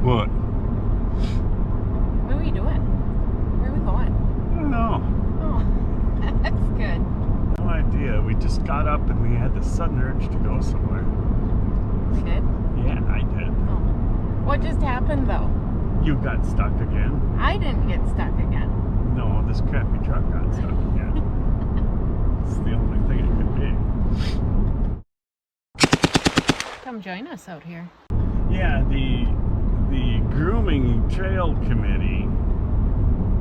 What? What are we doing? Where are we going? I don't know. Oh, that's good. No idea. We just got up and we had the sudden urge to go somewhere. We did? Yeah, I did. Oh. What just happened though? You got stuck again. I didn't get stuck again. No, this crappy truck got stuck again. It's the only thing it could be. Come join us out here. Yeah, the grooming trail committee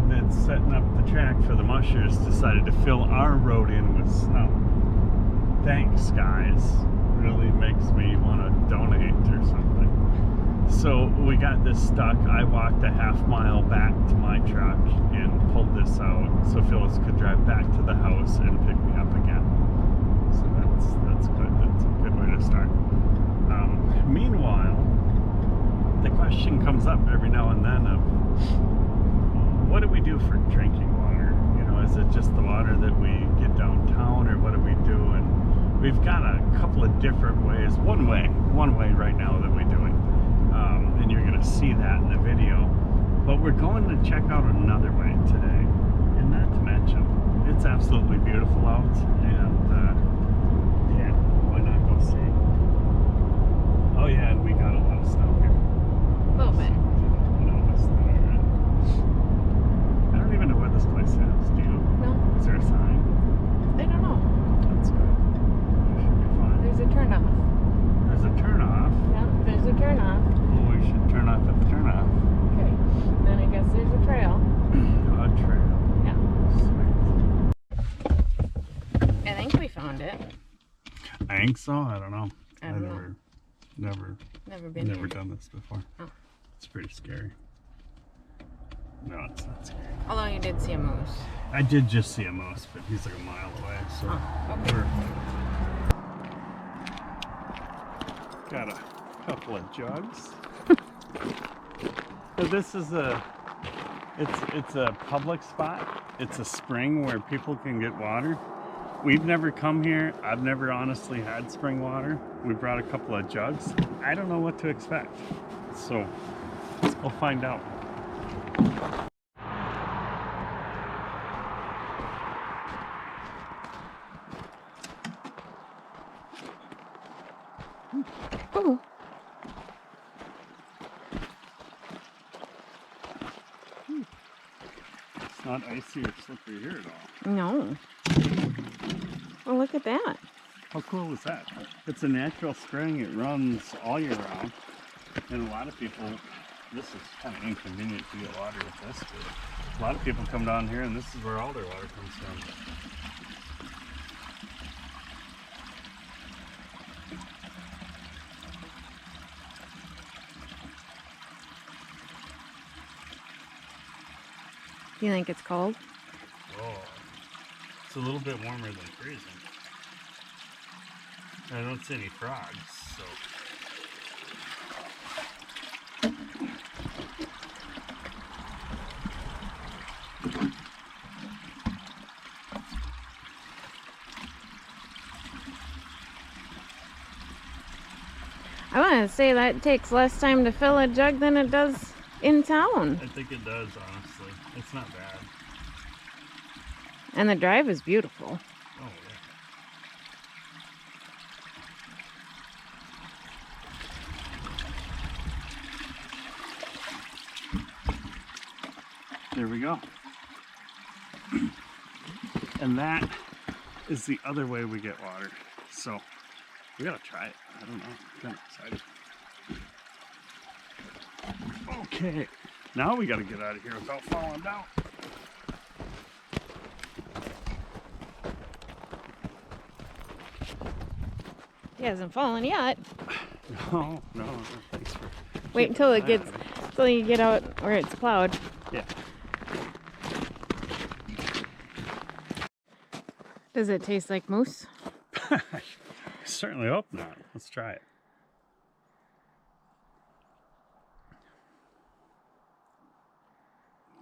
that's setting up the track for the mushers decided to fill our road in with snow. Thanks, guys. Really makes me want to donate or something. So we got this stuck. I walked a half-mile back to my truck and pulled this out so Phyllis could drive back to the house and pick me up again. So that's good. That's a good way to start. Meanwhile, the question comes up every now and then of what do we do for drinking water? You know, is it just the water that we get downtown, or what do we do? And we've got a couple of different ways. One way right now that we do it, and you're going to see that in the video. But we're going to check out another way today, and not to mention, it's absolutely beautiful out, and yeah, why not go see? Oh yeah, and we got a lot of snow here. A little bit. I don't even know where this place is. Do you? No. Is there a sign? I don't know. That's good. We should be fine. There's a turnoff. There's a turnoff. Yeah, there's a turnoff. Well, we should turn off at the turnoff. Okay. Then I guess there's a trail. A trail. Yeah. Sweet. I think we found it. I think so. I don't know. I don't know. Never Never done this before. Oh. It's pretty scary. No, it's not scary. Although you did see a moose. I did just see a moose, but he's like a mile away, so Oh, okay. we're got a couple of jugs. So this is it's a public spot. It's a spring where people can get water. We've never come here. I've never honestly had spring water. We brought a couple of jugs. I don't know what to expect. So we'll find out. Oh. It's not icy or slippery here at all. No. Oh, look at that. How cool is that? It's a natural spring. It runs all year round. And a lot of people, this is kind of inconvenient to get water with this, but a lot of people come down here and this is where all their water comes from. Do you think it's cold? Oh, it's a little bit warmer than freezing. I don't see any frogs, so. I want to say that takes less time to fill a jug than it does in town. I think it does, honestly. It's not bad. And the drive is beautiful. Oh, yeah. There we go. And that is the other way we get water. So we gotta try it. I don't know. I'm kind of excited. Okay. Now we gotta get out of here without falling down. He hasn't fallen yet. No, thanks for. Wait until it gets, till you get out where it's plowed. Yeah. Does it taste like moose? I certainly hope not. Let's try it.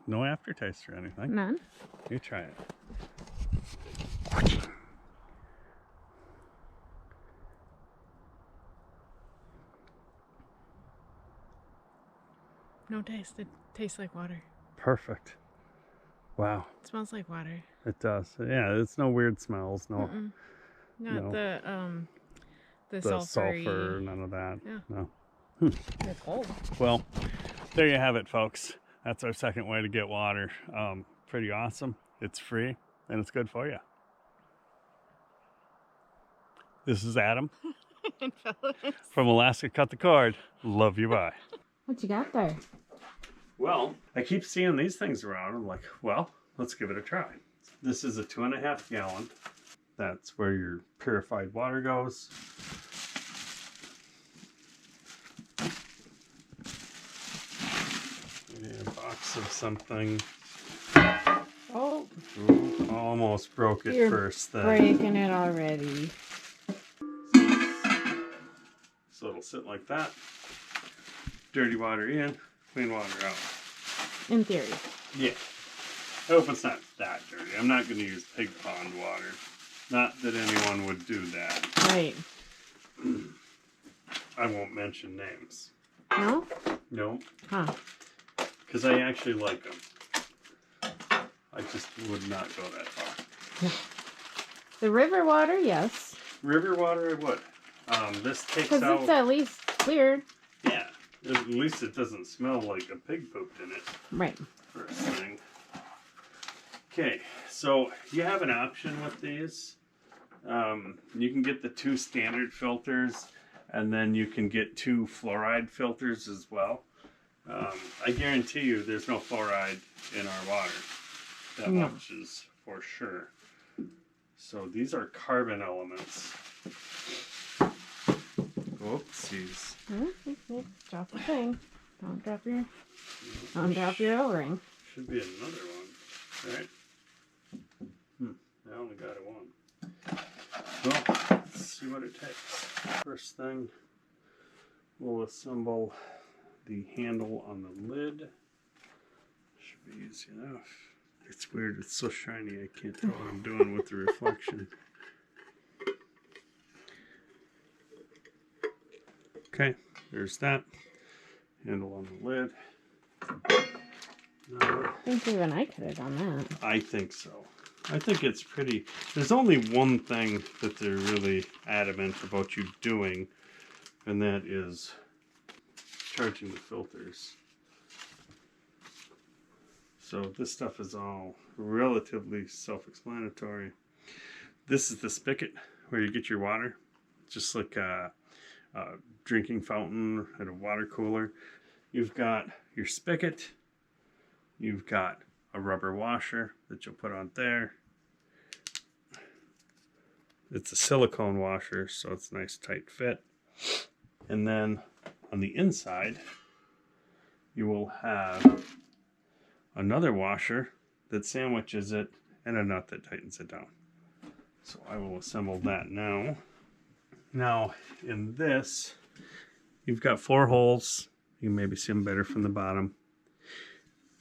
No aftertaste or anything. None. You try it. No taste. It tastes like water. Perfect. Wow. It smells like water. It does. Yeah, it's no weird smells. No. Not No. the The sulfury. sulfur, none of that. Yeah. No. It's cold. Well, there you have it, folks. That's our second way to get water. Pretty awesome. It's free and it's good for you. This is Adam from Alaska Cut the Cord. Love you, bye. What you got there? Well, I keep seeing these things around. I'm like, well, let's give it a try. This is a 2.5 gallon. That's where your purified water goes. A box of something. Oh, ooh, almost broke it first thing. Breaking it already. So it'll sit like that. Dirty water in, clean water out. In theory. Yeah. I hope it's not that dirty. I'm not going to use pig pond water. Not that anyone would do that. Right. I won't mention names. No? No. Huh. Because I actually like them. I just would not go that far. The river water, yes. River water, I would. This takes out... Because it's at least clear. Yeah. At least it doesn't smell like a pig pooped in it. Right. First thing. Okay, so you have an option with these. You can get the 2 standard filters, and then you can get 2 fluoride filters as well. I guarantee you there's no fluoride in our water. That much is for sure. So these are carbon elements. Oopsies. Drop the thing. Don't drop your O-ring. Should be another one, right? I only got it one. Well, let's see what it takes. First thing, we'll assemble the handle on the lid. Should be easy enough. It's weird, it's so shiny I can't tell what I'm doing with the reflection. Okay, there's that. Handle on the lid. I think even I could have done that. I think so. I think it's pretty... There's only one thing that they're really adamant about you doing, and that is charging the filters. So this stuff is all relatively self-explanatory. This is the spigot where you get your water, just like a drinking fountain at a water cooler. You've got your spigot, you've got a rubber washer that you'll put on there. It's a silicone washer, so it's a nice tight fit. And then on the inside, you will have another washer that sandwiches it and a nut that tightens it down. So I will assemble that now. Now in this, you've got 4 holes. You can maybe see them better from the bottom.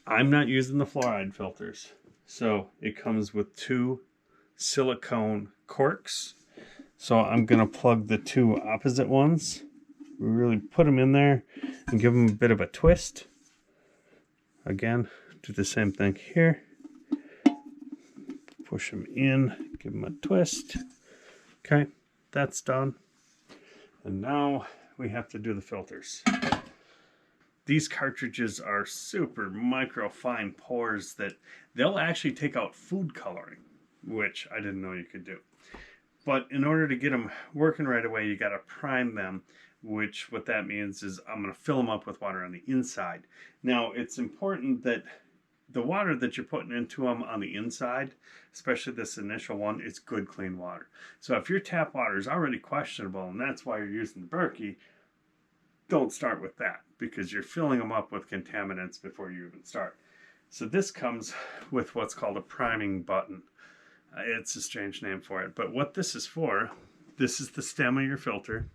I'm not using the fluoride filters. So it comes with 2 silicone corks. So I'm going to plug the 2 opposite ones. Really put them in there and give them a bit of a twist. Again, do the same thing here. Push them in, give them a twist. Okay, that's done. And now we have to do the filters. These cartridges are super micro fine pores that they'll actually take out food coloring, which I didn't know you could do. But in order to get them working right away, you got to prime them, which what that means is I'm going to fill them up with water on the inside. Now, it's important that the water that you're putting into them on the inside, especially this initial one, is good, clean water. So if your tap water is already questionable, and that's why you're using the Berkey, don't start with that, because you're filling them up with contaminants before you even start. So this comes with what's called a priming button. It's a strange name for it, but what this is for, this is the stem of your filter.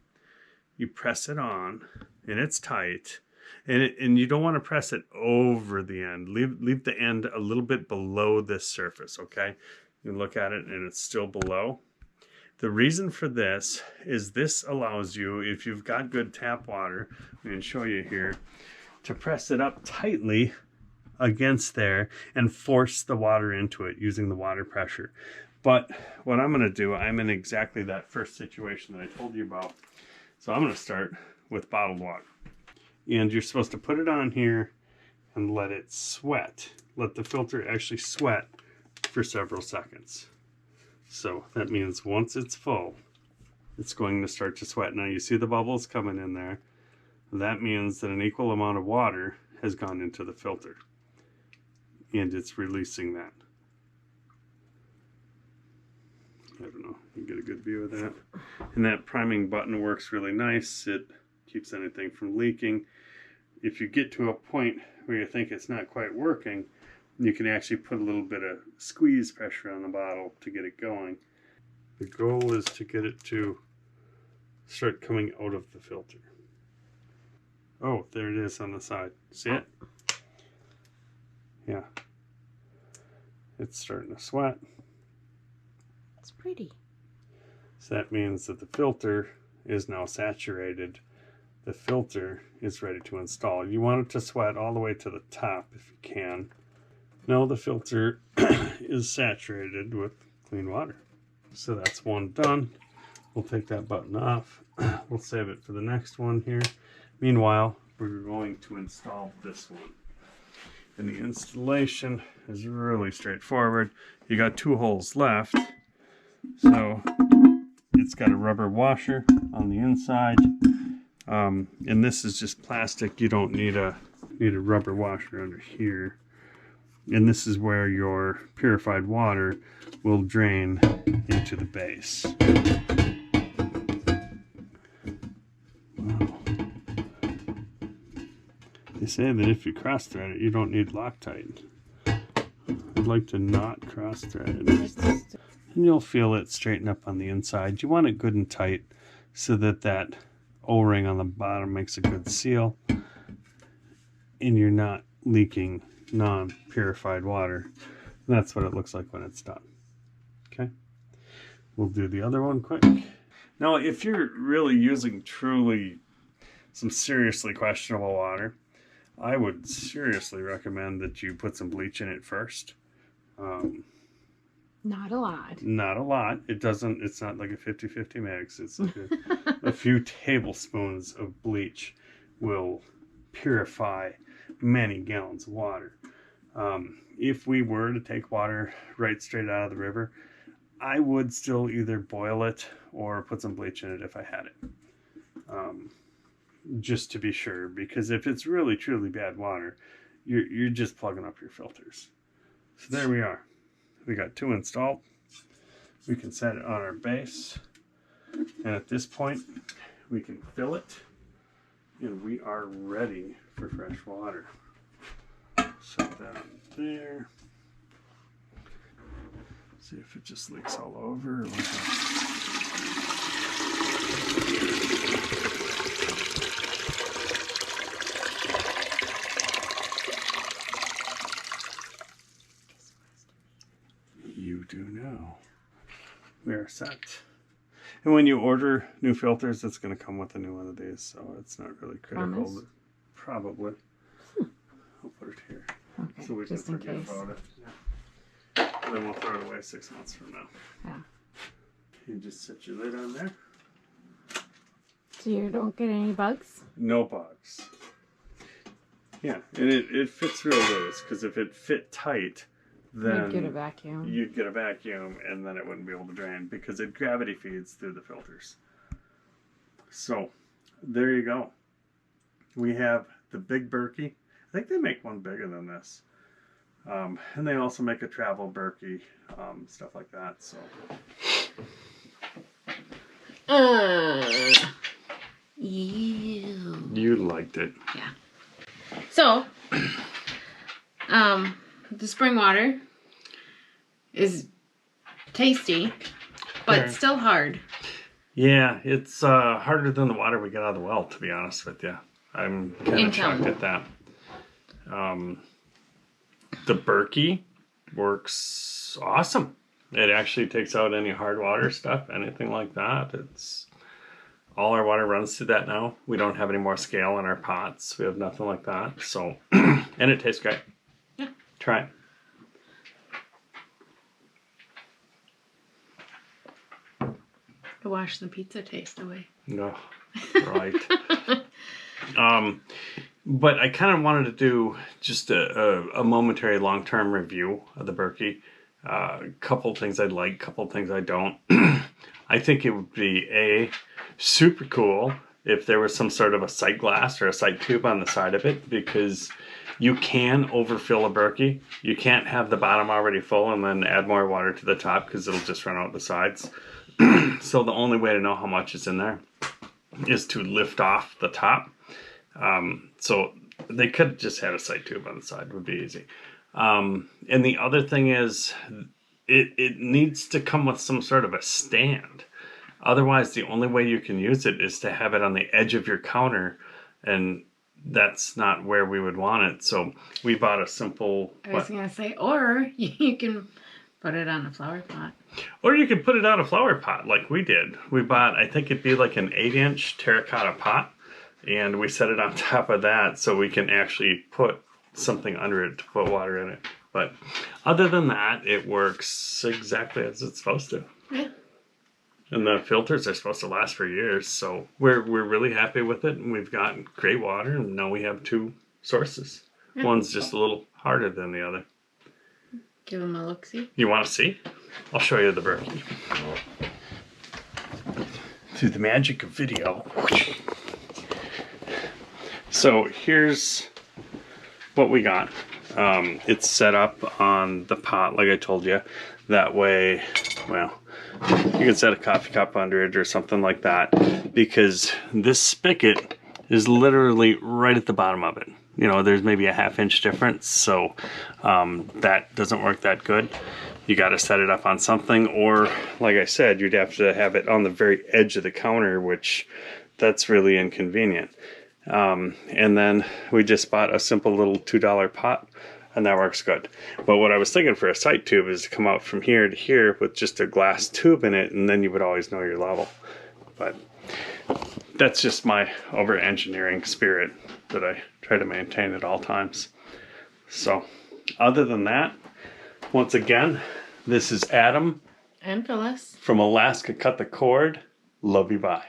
You press it on, and it's tight, and you don't want to press it over the end. Leave the end a little bit below this surface, okay? You look at it, and it's still below. The reason for this is this allows you, if you've got good tap water, I'm going to show you here, to press it up tightly against there and force the water into it using the water pressure. But what I'm going to do, I'm in exactly that first situation that I told you about. So I'm going to start with bottled water. And you're supposed to put it on here and let it sweat. Let the filter actually sweat for several seconds. So that means once it's full, it's going to start to sweat. Now you see the bubbles coming in there. That means that an equal amount of water has gone into the filter. And it's releasing that. I don't know, you get a good view of that. And that priming button works really nice. It keeps anything from leaking. If you get to a point where you think it's not quite working, you can actually put a little bit of squeeze pressure on the bottle to get it going. The goal is to get it to start coming out of the filter. Oh, there it is on the side. See it? Yeah. It's starting to sweat. It's pretty. So that means that the filter is now saturated. The filter is ready to install. You want it to sweat all the way to the top if you can. Now the filter is saturated with clean water. So that's one done. We'll take that button off. We'll save it for the next one here. Meanwhile, we're going to install this one. And the installation is really straightforward. You got 2 holes left. So it's got a rubber washer on the inside. And this is just plastic. You don't need a rubber washer under here. And this is where your purified water will drain into the base. Wow. They say that if you cross thread it, you don't need Loctite. I'd like to not cross thread it. And you'll feel it straighten up on the inside. You want it good and tight so that that O-ring on the bottom makes a good seal. And you're not leaking non-purified water. And that's what it looks like when it's done. Okay. We'll do the other one quick. Now, if you're really using truly some seriously questionable water, I would seriously recommend that you put some bleach in it first. Not a lot. Not a lot. It's not like a 50-50 mix. It's like a few tablespoons of bleach will purify many gallons of water. If we were to take water right straight out of the river, I would still either boil it or put some bleach in it if I had it. Just to be sure, because if it's really truly bad water, you're just plugging up your filters. So there we are. We got 2 installed. We can set it on our base, and at this point we can fill it, and we are ready for fresh water. Set that on there. See if it just leaks all over. You do know. We are set. And when you order new filters, it's going to come with a new one of these, so it's not really critical. Promise? Probably. I'll put it here. Okay, So we can just in forget case. about it. Yeah. And then we'll throw it away 6 months from now. Yeah. You just set your lid on there. So you don't get any bugs? No bugs. Yeah, and it fits real loose, because if it fit tight, then You'd get a vacuum. You'd get a vacuum, and then it wouldn't be able to drain, because it gravity feeds through the filters. So, there you go. We have the Big Berkey. I think they make one bigger than this. And they also make a travel Berkey, stuff like that. So. You liked it. Yeah. So, the spring water is tasty, but Okay. still hard. Yeah, it's harder than the water we get out of the well, to be honest with you. I'm kind of shocked at that. The Berkey works awesome. It actually takes out any hard water stuff, anything like that. It's all our water runs through that now. We don't have any more scale in our pots. We have nothing like that. So, and it tastes great. Yeah. Try it. To wash the pizza taste away. No, right. But I kind of wanted to do just a momentary long-term review of the Berkey. Couple things I like, couple things I don't. I think it would be super cool if there was some sort of a sight glass or a sight tube on the side of it, because you can overfill a Berkey. You can't have the bottom already full and then add more water to the top because it'll just run out the sides. So the only way to know how much is in there is to lift off the top. So they could have just had a sight tube on the side, would be easy. And the other thing is it needs to come with some sort of a stand. Otherwise, the only way you can use it is to have it on the edge of your counter, and that's not where we would want it. So we bought a simple... I was going to say, or you can put it on a flower pot. Or you could put it on a flower pot like we did. We bought, I think it'd be like an 8-inch terracotta pot, and we set it on top of that so we can actually put something under it to put water in it. But other than that, it works exactly as it's supposed to. Yeah. And the filters are supposed to last for years, so we're really happy with it. And we've got great water, and now we have 2 sources. Yeah. One's just a little harder than the other. Give them a look-see. You want to see? I'll show you the Berkey. Through the magic of video. So here's what we got. It's set up on the pot, like I told you. That way, well, you can set a coffee cup under it or something like that, because this spigot is literally right at the bottom of it. You know, there's maybe a 1/2 inch difference, so that doesn't work that good. You got to set it up on something, or like I said, you'd have to have it on the very edge of the counter, which that's really inconvenient. And then we just bought a simple little $2 pot, and that works good. But what I was thinking for a sight tube is to come out from here to here with just a glass tube in it, and then you would always know your level. But that's just my over-engineering spirit that I try to maintain at all times. So, other than that, once again, this is Adam. And Phyllis. From Alaska Cut the Cord. Love you, bye.